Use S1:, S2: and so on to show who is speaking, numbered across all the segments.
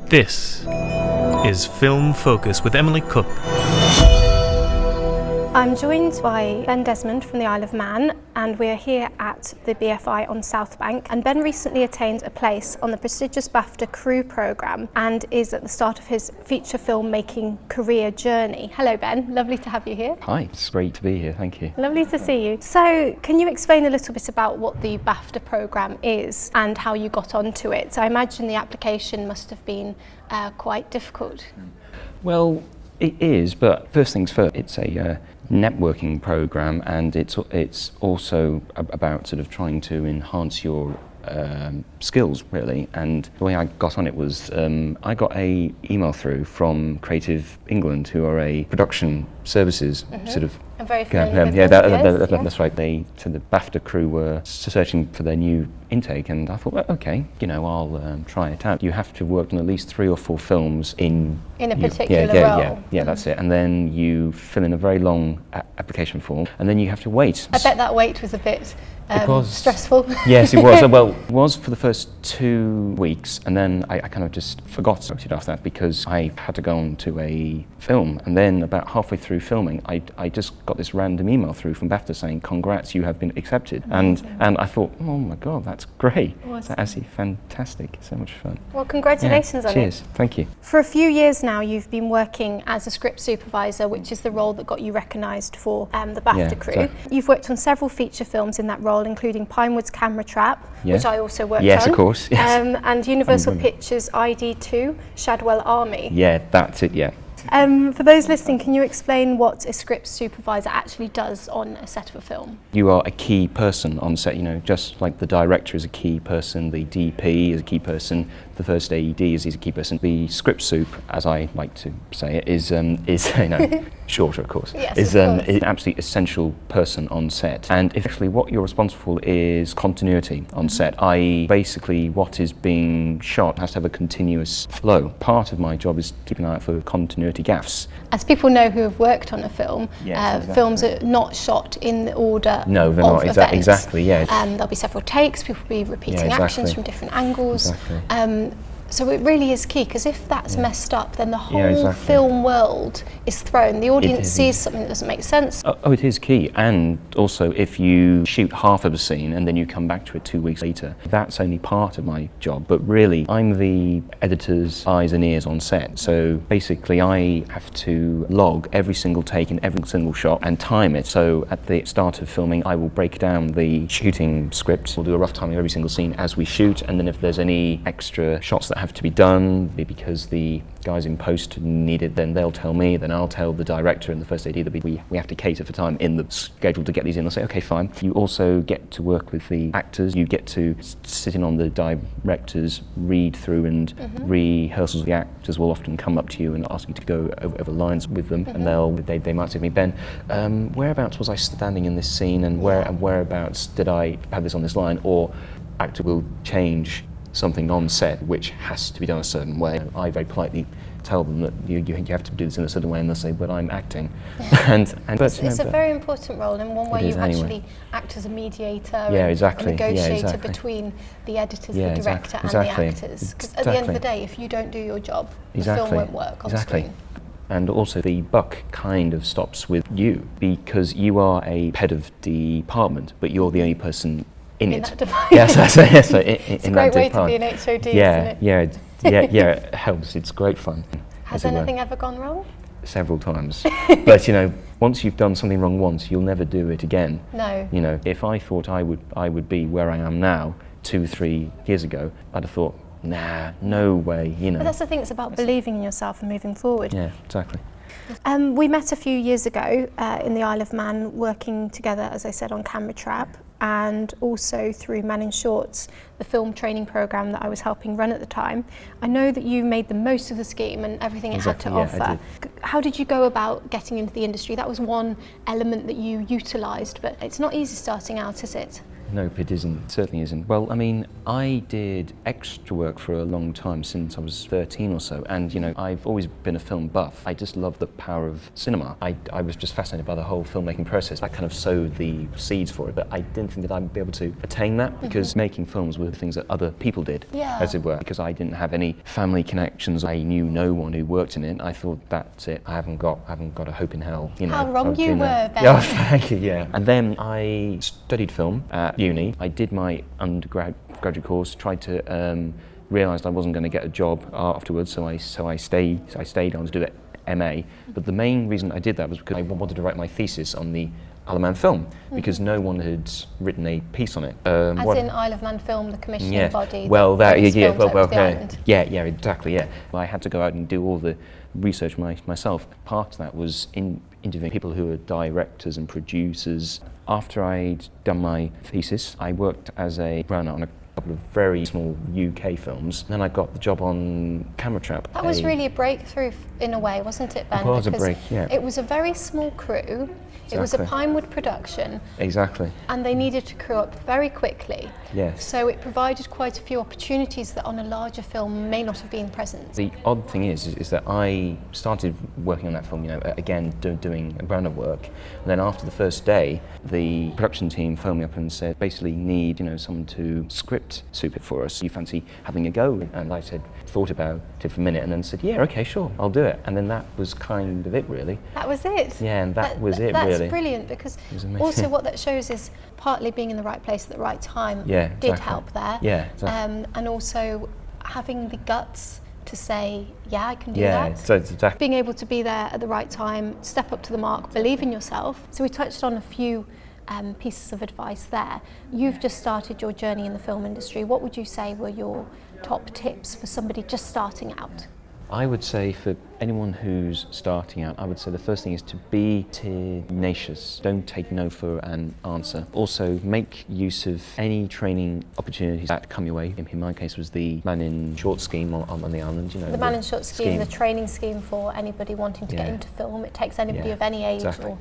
S1: This is Film Focus with Emily Cook.
S2: I'm joined by Ben Desmond from the Isle of Man, and we're here at the BFI on South Bank. And Ben recently attained a place on the prestigious BAFTA crew programme and is at the start of his feature film making career journey. Hello Ben, lovely to have you here.
S3: Hi, it's great to be here, thank you.
S2: Lovely to see you. So can you explain a little bit about what the BAFTA programme is and how you got onto it? So I imagine the application must have been quite difficult.
S3: Well, it is, but first things first, it's a networking program, and it's also about sort of trying to enhance your skills really. And the way I got on it was I got a email through from Creative England, who are a production services sort of.
S2: I'm very familiar with
S3: yeah,
S2: them,
S3: that's right. So the BAFTA crew were searching for their new intake, and I thought, well, okay, I'll try it out. You have to work on at least 3 or 4 films in
S2: a particular role.
S3: Yeah, that's it. And then you fill in a very long application form, and then you have to wait.
S2: I bet that wait was a bit stressful.
S3: Yes, it was. Well, it was for the first 2 weeks, and then I kind of just forgot about it after that because I had to go on to a film. And then about halfway through filming, I just got this random email through from BAFTA saying, "Congrats, you have been accepted." And I thought, oh my God, that's great.
S2: Awesome.
S3: That's actually fantastic. So much fun.
S2: Well, congratulations on it.
S3: Cheers. Thank you.
S2: For a few years now, you've been working as a script supervisor, which is the role that got you recognised for the BAFTA crew.
S3: Exactly.
S2: You've worked on several feature films in that role, incling Pinewood's Camera Trap, which I also worked on.
S3: Yes, of course. Yes.
S2: And Universal Pictures' ID2, Shadwell Army.
S3: Yeah, that's it, yeah.
S2: For those listening, can you explain what a script supervisor actually does on a set of a film?
S3: You are a key person on set, just like the director is a key person, the DP is a key person, the first AED is a key person. The script soup, as I like to say it, is shorter, of course,
S2: yes,
S3: is
S2: of course.
S3: an absolutely essential person on set. And if actually what you're responsible is continuity on set, i.e. basically what is being shot has to have a continuous flow. Part of my job is keeping an eye out for continuity gaffes.
S2: As people know who have worked on a film,
S3: Exactly.
S2: films are not shot in the order
S3: No, they're
S2: of
S3: not.
S2: events.
S3: Exactly, yeah.
S2: There'll be several takes, people will be repeating actions from different angles.
S3: Exactly.
S2: So it really is key, because if that's messed up, then the whole film world is thrown. The audience sees something that doesn't make sense.
S3: Oh, it is key. And also, if you shoot half of a scene and then you come back to it 2 weeks later, that's only part of my job. But really, I'm the editor's eyes and ears on set. So basically, I have to log every single take and every single shot and time it. So at the start of filming, I will break down the shooting script. We'll do a rough timing of every single scene as we shoot. And then if there's any extra shots that have to be done because the guys in post need it, then they'll tell me, then I'll tell the director and the first AD that we have to cater for time in the schedule to get these in. They'll say, okay, fine. You also get to work with the actors, you get to sit in on the director's read through and rehearsals. The actors will often come up to you and ask you to go over lines with them, and they might say to me, Ben, whereabouts was I standing in this scene, and whereabouts did I have this on this line? Or actor will change something on set which has to be done a certain way. I very politely tell them that you have to do this in a certain way, and they'll say, but I'm acting. It's
S2: a very important role, and one where you actually act as a mediator and a negotiator between the editors, the director and the actors. Because at the end of the day, if you don't do your job, the film won't work on screen.
S3: And also the buck kind of stops with you, because you are a head of department, but you're the only person in it. Yes,
S2: it's a great way to be an HOD, isn't it?
S3: Yeah, it helps. It's great fun.
S2: Has anything ever gone wrong?
S3: Several times. But once you've done something wrong once, you'll never do it again.
S2: No.
S3: If I thought I would be where I am now 2-3 years ago, I'd have thought, nah, no way,
S2: But that's the thing, it's about believing in yourself and moving forward.
S3: Yeah, exactly.
S2: We met a few years ago in the Isle of Man, working together, as I said, on Camera Trap, and also through Man in Shorts, the film training programme that I was helping run at the time. I know that you made the most of the scheme and everything it had to offer. How did you go about getting into the industry? That was one element that you utilised, but it's not easy starting out, is it?
S3: Nope, it isn't. Certainly isn't. Well, I mean, I did extra work for a long time since I was 13 or so, and you know, I've always been a film buff. I just love the power of cinema. I was just fascinated by the whole filmmaking process. I kind of sowed the seeds for it, but I didn't think that I'd be able to attain that because making films were things that other people did, as it were. Because I didn't have any family connections, I knew no one who worked in it. I thought, that's it. I haven't got a hope in hell. You know,
S2: how wrong you were, Ben.
S3: Yeah, thank you. Yeah. And then I studied film at uni. I did my undergraduate course, tried to realised I wasn't going to get a job afterwards, so I stayed on to do the MA. But the main reason I did that was because I wanted to write my thesis on the Isle of Man film, because no one had written a piece on it.
S2: As in Isle of Man film, the commissioning body.
S3: Well, exactly. Yeah, I had to go out and do all the research myself. Part of that was interviewing people who were directors and producers. After I'd done my thesis, I worked as a runner on a couple of very small UK films. Then I got the job on Camera Trap.
S2: That was really a breakthrough in a way, wasn't it, Ben?
S3: It was a break, yeah.
S2: It was a very small crew. Exactly. It was a Pinewood production.
S3: Exactly.
S2: And they needed to crew up very quickly.
S3: Yes.
S2: So it provided quite a few opportunities that on a larger film may not have been present.
S3: The odd thing is that I started working on that film, you know, again doing runner work. And then after the first day, the production team phoned me up and said, basically need, you know, someone to script soup it for us. You fancy having a go? And I thought about it for a minute and then said, yeah, okay, sure, I'll do it. And then that was kind of it, really.
S2: That was it?
S3: Yeah, and that was it,
S2: really.
S3: That's
S2: brilliant, because also what that shows is partly being in the right place at the right time did help there.
S3: Yeah, exactly.
S2: And also having the guts to say, yeah, I can do
S3: that.
S2: Yeah,
S3: so exactly.
S2: Being able to be there at the right time, step up to the mark, believe in yourself. So we touched on a few pieces of advice there. You've just started your journey in the film industry. What would you say were your top tips for somebody just starting out?
S3: I would say for anyone who's starting out, I would say the first thing is to be tenacious. Don't take no for an answer. Also, make use of any training opportunities that come your way. In my case was the Man in Short scheme on the island. You know,
S2: the Man in Short scheme, the training scheme for anybody wanting to get into film. It takes anybody of any age or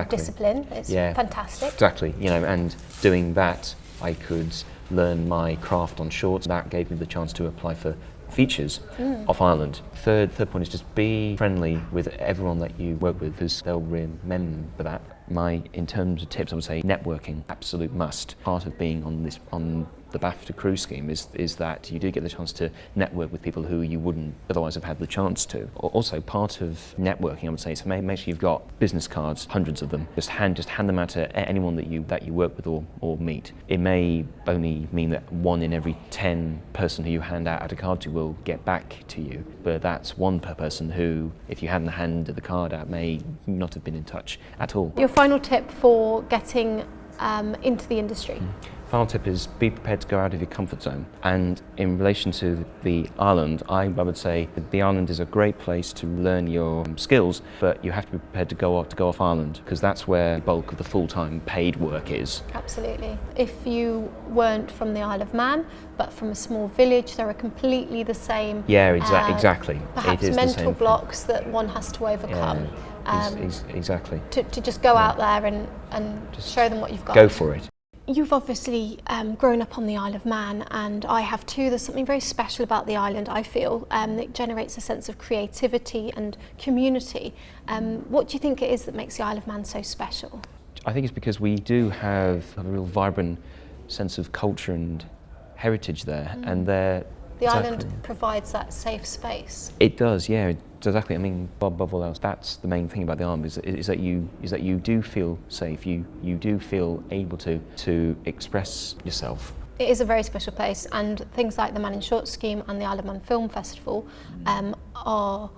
S2: discipline. It's fantastic.
S3: Exactly. You know, and doing that, I could learn my craft on shorts. That gave me the chance to apply for features off Ireland. Third point is just be friendly with everyone that you work with, because they'll remember that. In terms of tips, I would say networking, absolute must. Part of being on the BAFTA crew scheme is that you do get the chance to network with people who you wouldn't otherwise have had the chance to. Also, part of networking, I would say, is make sure you've got business cards, hundreds of them. Just hand them out to anyone that you work with or meet. It may only mean that 1 in every 10 person who you hand out a card to will get back to you, but that's 1 per person who, if you hadn't handed the card out, may not have been in touch at all.
S2: Your final tip for getting into the industry?
S3: Final tip is be prepared to go out of your comfort zone. And in relation to the island, I would say that the island is a great place to learn your skills, but you have to be prepared to go off island, because that's where the bulk of the full-time paid work is.
S2: Absolutely. If you weren't from the Isle of Man, but from a small village, there are completely the same.
S3: Yeah, exactly.
S2: Perhaps
S3: it is
S2: mental blocks that one has to overcome.
S3: Exactly.
S2: To just go out there and just show them what you've got.
S3: Go for it.
S2: You've obviously grown up on the Isle of Man, and I have too. There's something very special about the island, I feel, that generates a sense of creativity and community. What do you think it is that makes the Isle of Man so special?
S3: I think it's because we do have a real vibrant sense of culture and heritage there, and the
S2: island provides that safe space.
S3: It does, yeah. Exactly. I mean, above all else, that's the main thing about the island is that you do feel safe. You do feel able to express yourself.
S2: It is a very special place, and things like the Man in Short scheme and the Isle of Man Film Festival are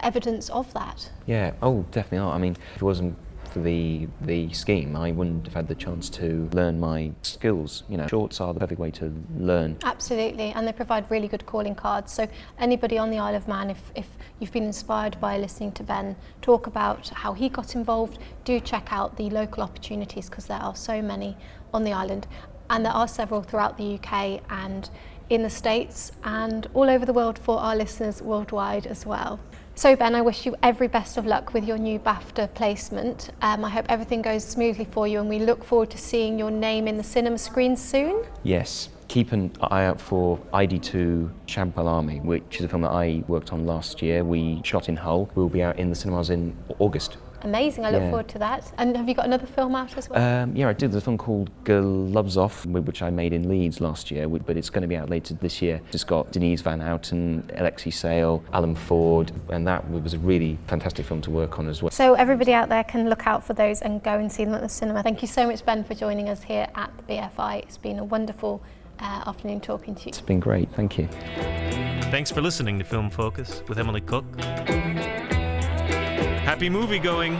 S2: evidence of that.
S3: Yeah. Oh, definitely are. I mean, if it wasn't for the scheme, I wouldn't have had the chance to learn my skills. You know, shorts are the perfect way to learn.
S2: Absolutely, and they provide really good calling cards. So anybody on the Isle of Man, if you've been inspired by listening to Ben talk about how he got involved, do check out the local opportunities, because there are so many on the island, and there are several throughout the UK and in the States and all over the world for our listeners worldwide as well. So Ben, I wish you every best of luck with your new BAFTA placement. I hope everything goes smoothly for you, and we look forward to seeing your name in the cinema screens soon.
S3: Yes. Keep an eye out for ID2 Champal Army, which is a film that I worked on last year. We shot in Hull. We'll be out in the cinemas in August.
S2: Amazing, I look forward to that. And have you got another film out as well?
S3: Yeah, I did. There's a film called Gloves Off, which I made in Leeds last year, but it's going to be out later this year. It's got Denise Van Houten, Alexei Sale, Alan Ford, and that was a really fantastic film to work on as well.
S2: So everybody out there can look out for those and go and see them at the cinema. Thank you so much, Ben, for joining us here at the BFI. It's been a wonderful afternoon talking to you.
S3: It's been great, thank you.
S1: Thanks for listening to Film Focus with Emily Cook. Happy movie going!